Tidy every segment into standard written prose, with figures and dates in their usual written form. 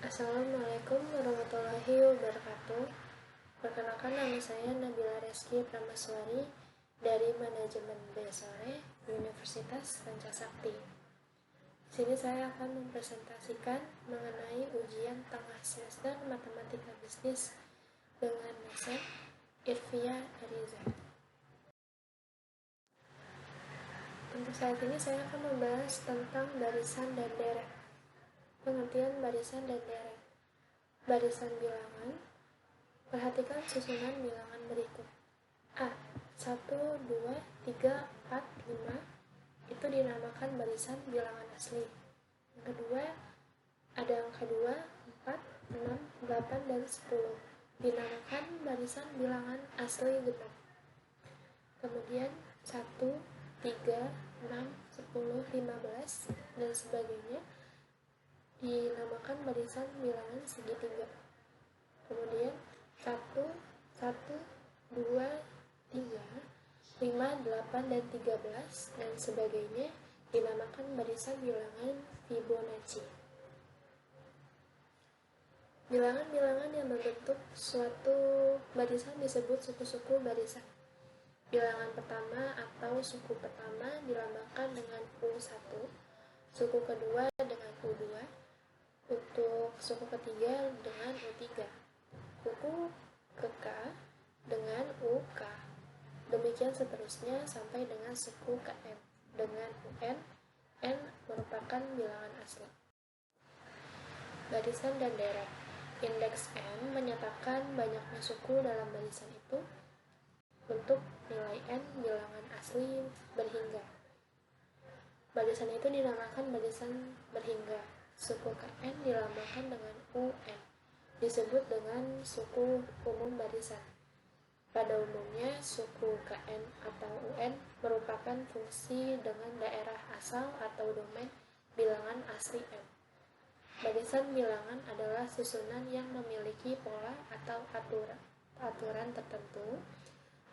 Assalamualaikum warahmatullahi wabarakatuh. Perkenalkan, nama saya Nabila Reski Pramaswari dari Manajemen B Sore Universitas Pancasakti. Di sini saya akan mempresentasikan mengenai ujian tengah semester Matematika Bisnis dengan dosen Irvia Ariza. Untuk saat ini saya akan membahas tentang barisan dan deret. Pengertian barisan dan deret. Barisan bilangan. Perhatikan susunan bilangan berikut. A. 1, 2, 3, 4, 5. Itu dinamakan barisan bilangan asli. Yang kedua, ada angka 2, 4, 6, 8, dan 10. Dinamakan barisan bilangan asli genap. Kemudian 1, 3, 6, 10, 15, dan sebagainya dinamakan barisan bilangan segitiga. Kemudian 1, 1, 2, 3, 5, 8, dan 13, dan sebagainya dinamakan barisan bilangan Fibonacci. Bilangan-bilangan yang membentuk suatu barisan disebut suku-suku barisan. Bilangan pertama atau suku pertama dilambangkan dengan U1, suku kedua dengan U2, untuk suku ketiga dengan U3, suku ke-K dengan UK, demikian seterusnya sampai dengan suku KM dengan UN. N merupakan bilangan asli. Barisan dan deret. Indeks M menyatakan banyaknya suku dalam barisan itu. Bentuk nilai N bilangan asli berhingga. Barisan itu dinamakan barisan berhingga. Suku KN dilambangkan dengan UN, disebut dengan suku umum barisan. Pada umumnya, suku KN atau UN merupakan fungsi dengan daerah asal atau domain bilangan asli M. Barisan bilangan adalah susunan yang memiliki pola atau aturan tertentu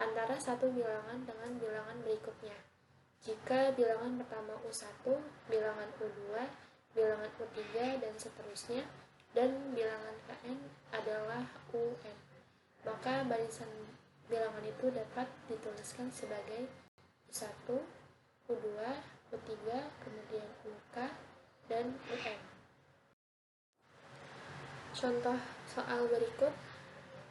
antara satu bilangan dengan bilangan berikutnya. Jika bilangan pertama U1, bilangan U2, bilangan U3, dan seterusnya, dan bilangan KN adalah UN, maka barisan bilangan itu dapat dituliskan sebagai U1, U2, U3, kemudian UK, dan UN. Contoh soal berikut.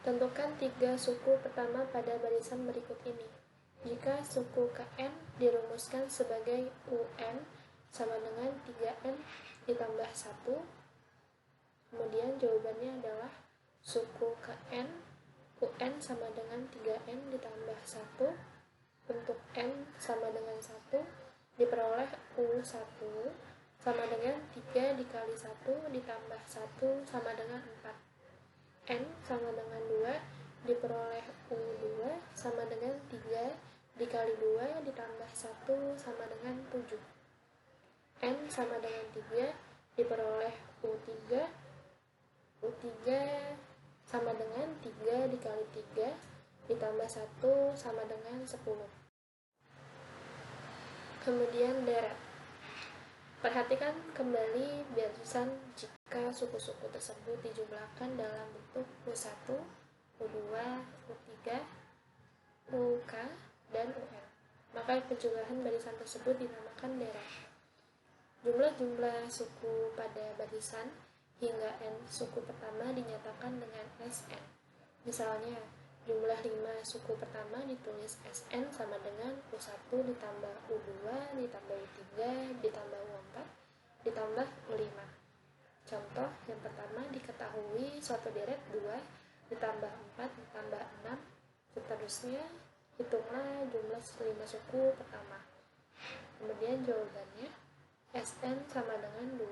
Tentukan 3 suku pertama pada barisan berikut ini. Jika suku KN dirumuskan sebagai UN sama dengan 3N ditambah 1, kemudian jawabannya adalah suku KN UN sama dengan 3N ditambah 1, untuk N sama dengan 1, diperoleh U1 sama dengan 3 dikali 1 ditambah 1 sama dengan 4. N sama dengan 2, diperoleh U2 sama dengan 3 dikali 2 ditambah 1 sama dengan 7. N sama dengan 3, diperoleh U3 sama dengan 3 dikali 3 ditambah 1 sama dengan 10. Kemudian deret. Perhatikan kembali barisan jika suku-suku tersebut dijumlahkan dalam bentuk U1, U2, U3, UK, dan UN. Maka penjumlahan barisan tersebut dinamakan deret. Jumlah-jumlah suku pada barisan hingga N suku pertama dinyatakan dengan SN. Misalnya, jumlah 5 suku pertama ditulis SN sama dengan U1 ditambah U2 ditambah U3 ditambah U4 ditambah U5. Contoh yang pertama, diketahui suatu deret 2 ditambah 4 ditambah 6, seterusnya hitunglah jumlah 5 suku pertama. Kemudian jawabannya SN sama dengan 2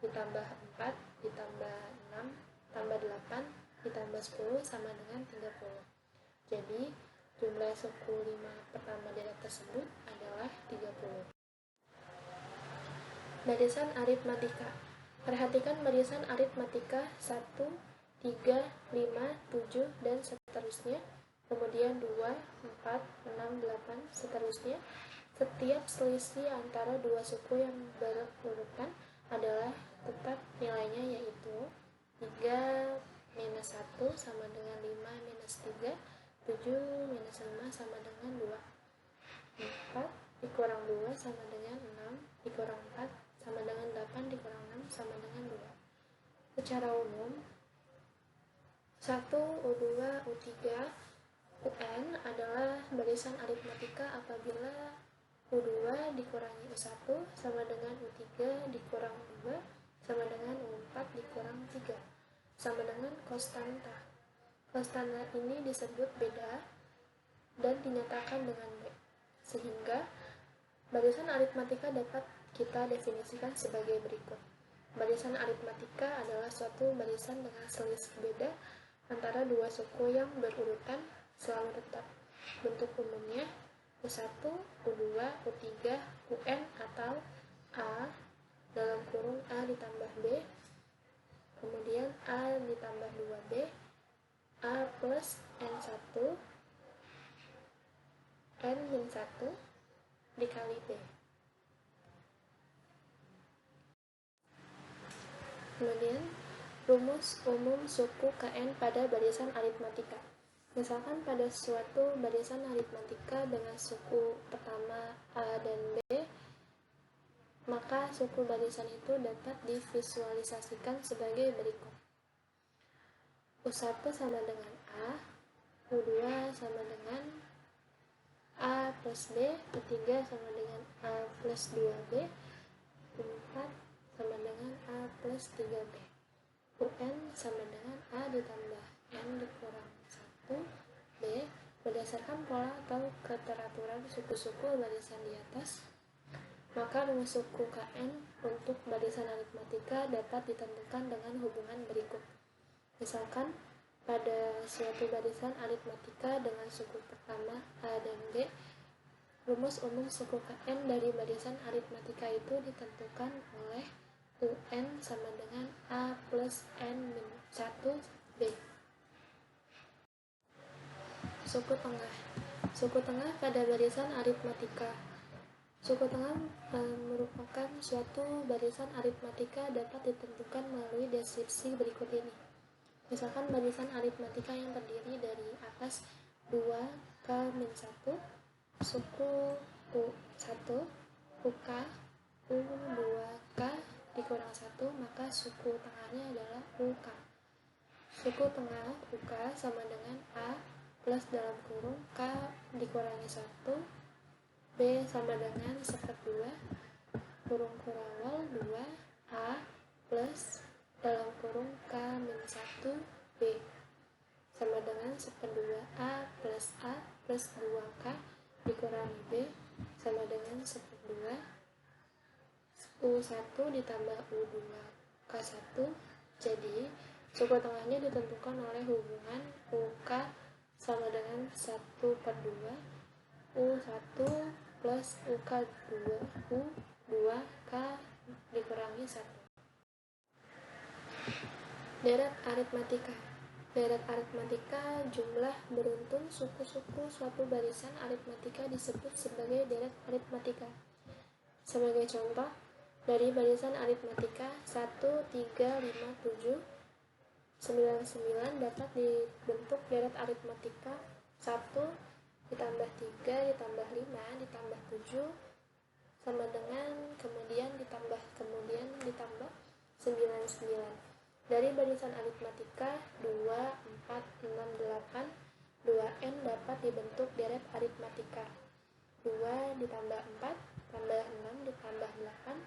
ditambah 4 ditambah 6 tambah 8 ditambah 10 sama dengan 30. Jadi, jumlah suku 5 pertama deret tersebut adalah 30. Barisan aritmatika. Perhatikan barisan aritmatika 1, 3, 5, 7, dan seterusnya. Kemudian 2, 4, 6, 8, seterusnya. Setiap selisih antara dua suku yang berurutan adalah tetap nilainya, yaitu 3 minus 1 sama dengan 5 minus 3, 7 minus 5 sama dengan 2, 4 dikurang 2 sama dengan 6, dikurang 4 sama dengan 8, dikurang 6 sama dengan 2. Secara umum, 1, U2, U3, UN adalah barisan aritmatika apabila U2 dikurangi U1 sama dengan U3 dikurang 2 sama dengan U4 dikurang 3 sama dengan konstanta. Konstanta ini disebut beda dan dinyatakan dengan B. Sehingga barisan aritmatika dapat kita definisikan sebagai berikut. Barisan aritmatika adalah suatu barisan dengan selisih beda antara dua suku yang berurutan selalu tetap. Bentuk umumnya U1, U2, U3, UN atau A dalam kurung A ditambah B, kemudian A ditambah 2B, A plus N1, N-1 dikali B. Kemudian, rumus umum suku KN pada barisan aritmatika. Misalkan pada suatu barisan aritmatika dengan suku pertama A dan B, maka suku barisan itu dapat divisualisasikan sebagai berikut. U1 sama dengan A, U2 sama dengan A plus B, U3 sama dengan A plus 2B, U4 sama dengan A plus 3B, UN sama dengan A ditambah N dikurang 1B. Berdasarkan pola atau keteraturan suku-suku barisan di atas, maka rumus suku KN untuk barisan aritmatika dapat ditentukan dengan hubungan berikut. Misalkan pada suatu barisan aritmatika dengan suku pertama A dan B, rumus umum suku KN dari barisan aritmatika itu ditentukan oleh UN sama dengan A plus N-1B. Suku tengah. Suku tengah pada barisan aritmatika. Suku tengah merupakan suatu barisan aritmatika dapat ditentukan melalui deskripsi berikut ini. Misalkan barisan aritmatika yang terdiri dari atas 2K-1, suku U1, UK, U2K dikurang 1, maka suku tengahnya adalah UK. Suku tengah UK sama dengan A plus dalam kurung K dikurangi 1, B sama dengan 1/2, kurung kurawal 2, A plus dalam kurung K-1, B sama dengan 1/2 A plus 2K dikurangi B sama dengan 1/2 U1 ditambah U2 K1. Jadi suku tengahnya ditentukan oleh hubungan UK sama dengan 1/2 U1 plus UK2 U2K dikurangi 1. Deret aritmatika. Deret aritmatika jumlah beruntun suku-suku suatu barisan aritmatika disebut sebagai deret aritmatika. Sebagai contoh, dari barisan aritmatika 1, 3, 5, 7, 9, 9 dapat dibentuk deret aritmatika 1 ditambah 3 ditambah 5 ditambah 7 sama dengan kemudian ditambah 9. Dari barisan aritmatika 2, 4, 6, 8, 2N dapat dibentuk deret aritmatika 2 ditambah 4 tambah 6 ditambah 8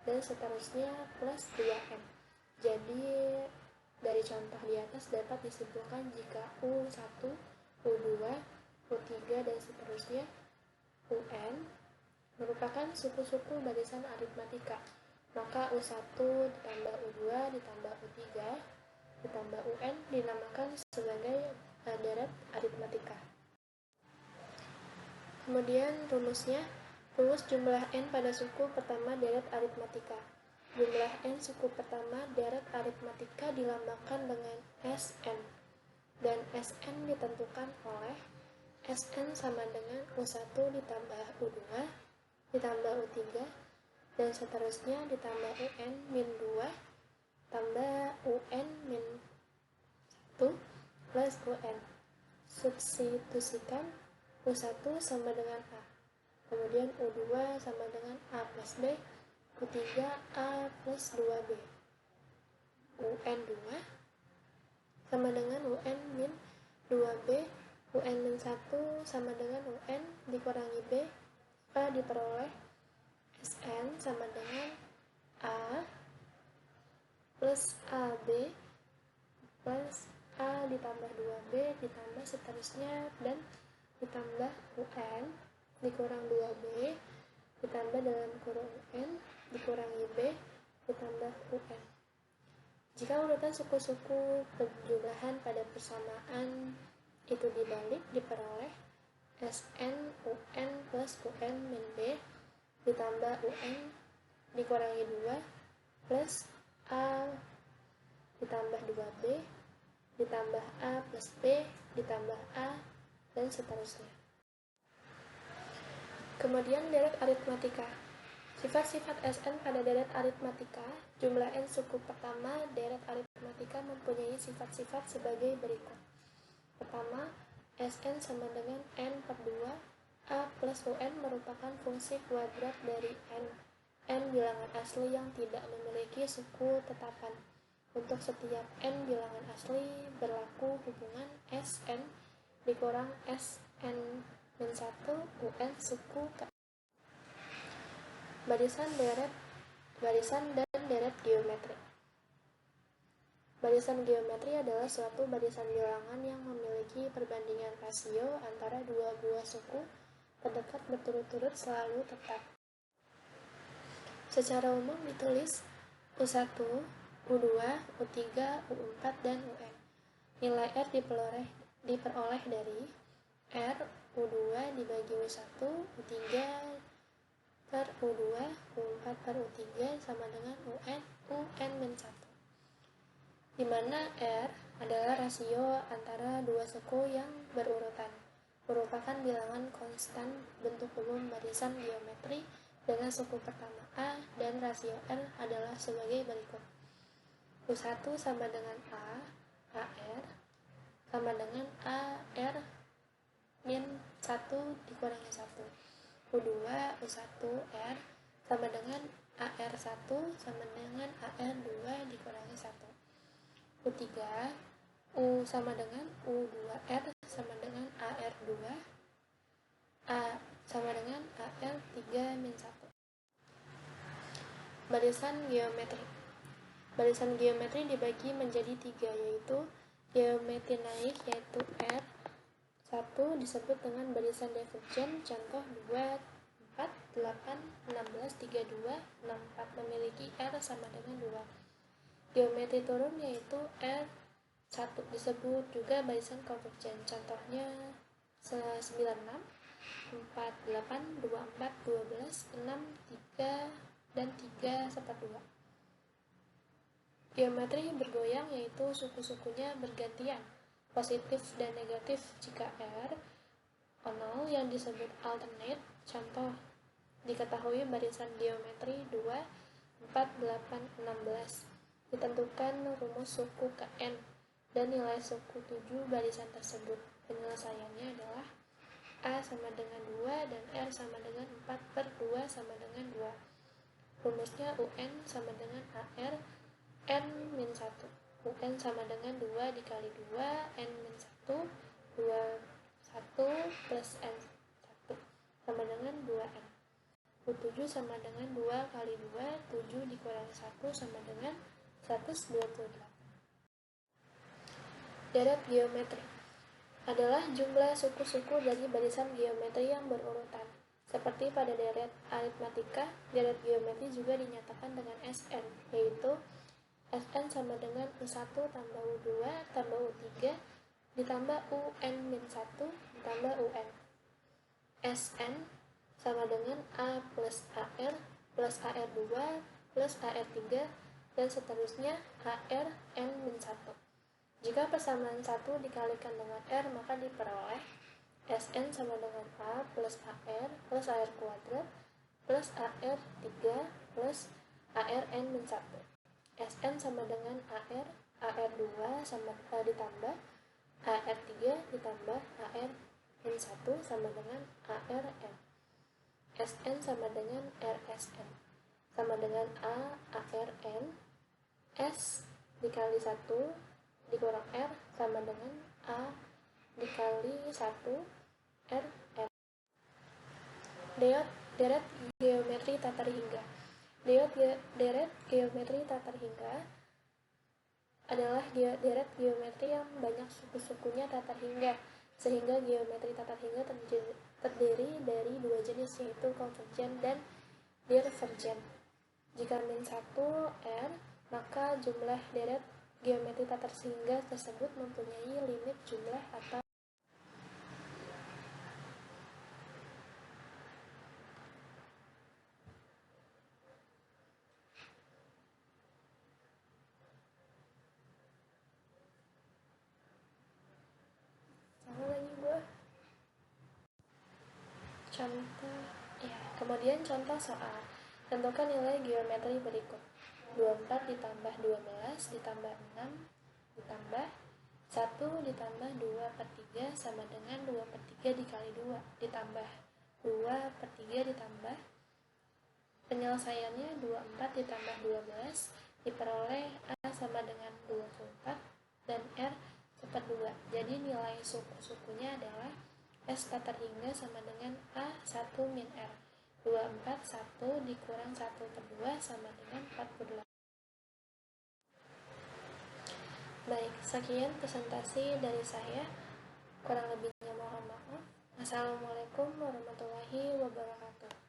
dan seterusnya plus 2N. Jadi dari contoh di atas dapat disimpulkan jika U1, U2, U3 dan seterusnya UN merupakan suku-suku barisan aritmatika, maka U1 ditambah U2 ditambah U3 ditambah UN dinamakan sebagai deret aritmatika. Kemudian rumusnya, rumus jumlah N pada suku pertama deret aritmatika. Jumlah N suku pertama deret aritmatika dilambangkan dengan Sn, dan Sn ditentukan oleh Sn sama dengan U1 ditambah U2 ditambah U3 dan seterusnya ditambah UN min 2 tambah UN min plus UN. Substitusikan U1 sama dengan A. Kemudian U2 sama dengan A plus B. U3 A plus 2B. UN2 sama dengan UN min 2B. UN min 1 sama dengan UN dikurangi B. A diperoleh SN sama dengan A plus AB plus A ditambah 2B ditambah seterusnya dan ditambah UN dikurang 2B ditambah dalam kurung UN dikurangi B ditambah UN. Jika urutan suku-suku penjumlahan pada persamaan itu dibalik, diperoleh SN UN plus UN min B ditambah UN dikurangi 2 plus A ditambah 2B ditambah A plus B ditambah A dan seterusnya. Kemudian deret aritmatika. Sifat-sifat SN pada deret aritmatika. Jumlah N suku pertama deret aritmatika mempunyai sifat-sifat sebagai berikut. Pertama, SN sama dengan N per 2. A plus UN merupakan fungsi kuadrat dari N. N bilangan asli yang tidak memiliki suku tetapan. Untuk setiap N bilangan asli berlaku hubungan SN dikurang SN min 1 UN suku K. Barisan dan deret geometri. Barisan geometri adalah suatu barisan bilangan yang memiliki perbandingan rasio antara dua buah suku terdekat berturut-turut selalu tetap. Secara umum ditulis U1, U2, U3, U4, dan UN. Nilai R diperoleh dari R U2 dibagi U1, U3 per U2, U4 per U3 sama dengan UN min 1. Di mana R adalah rasio antara dua suku yang berurutan, merupakan bilangan konstan bentuk umum barisan geometri dengan suku pertama A, dan rasio R adalah sebagai berikut. U1 sama dengan A, AR, sama dengan AR min 1 dikurangi 1. U2, U1, R, sama dengan AR1 sama dengan AR2 dikurangi 1. U3, U sama dengan U2R sama dengan AR2, A sama dengan AR3 min 1. Barisan geometri. Barisan geometri dibagi menjadi 3, yaitu geometri naik, yaitu R1 disebut dengan barisan divergen, contoh 2, 4, 8, 16, 32, 64 memiliki R sama dengan 2. Geometri turun yaitu R1 disebut juga barisan konvergen, contohnya 96, 48, 24, 12, 6, 3, dan 3 serta 2. Geometri bergoyang yaitu suku-sukunya bergantian, positif dan negatif jika R 0 yang disebut alternate, contoh diketahui barisan geometri 2, 4, 8, 16. Ditentukan rumus suku ke N dan nilai suku 7 barisan tersebut. Penyelesaiannya adalah A sama dengan 2 dan R sama dengan 4 per 2 sama dengan 2. Rumusnya UN sama dengan AR N min 1. UN sama dengan 2 dikali 2 N min 1, 2, 1 plus N 1 sama dengan 2N. U7 sama dengan 2 kali 2, 7 dikurangi 1 sama dengan 128. Deret geometri adalah jumlah suku-suku dari barisan geometri yang berurutan. Seperti pada deret aritmatika, deret geometri juga dinyatakan dengan SN, yaitu SN sama dengan U1 tambah U2 tambah U3 ditambah UN-1 ditambah UN. SN sama dengan A plus AR plus AR2 plus AR3 dan seterusnya AR N-1. Jika persamaan 1 dikalikan dengan R, maka diperoleh SN sama dengan A plus AR plus AR kuadrat plus AR3 plus AR N-1. SN sama dengan AR, AR2 sama ditambah AR3 ditambah ARN1 sama dengan ARN. SN sama dengan RSN sama dengan ARN. S dikali 1 dikurang R sama dengan A dikali 1 RN. Deret geometri tatar hingga. Deret geometri tatar hingga adalah deret geometri yang banyak suku-sukunya tatar hingga, sehingga geometri tatar hingga terdiri dari dua jenis, yaitu konvergen dan divergen. Jika min 1 R, maka jumlah deret geometri tatar hingga tersebut mempunyai limit jumlah atau contoh ya. Kemudian contoh soal. Tentukan nilai geometri berikut. 24 ditambah 12 ditambah 6 ditambah 1 ditambah 2 per 3 sama dengan 2 per 3 dikali 2 ditambah 2 per 3 ditambah penyelesaiannya 24 ditambah 12 diperoleh A sama dengan 24 dan R seper 2. Jadi nilai suku-sukunya adalah S tatar hingga sama dengan A1 min R. 24 1 dikurang 1 per 2 sama dengan 48. Baik, sekian presentasi dari saya. Kurang lebihnya mohon maaf. Assalamualaikum warahmatullahi wabarakatuh.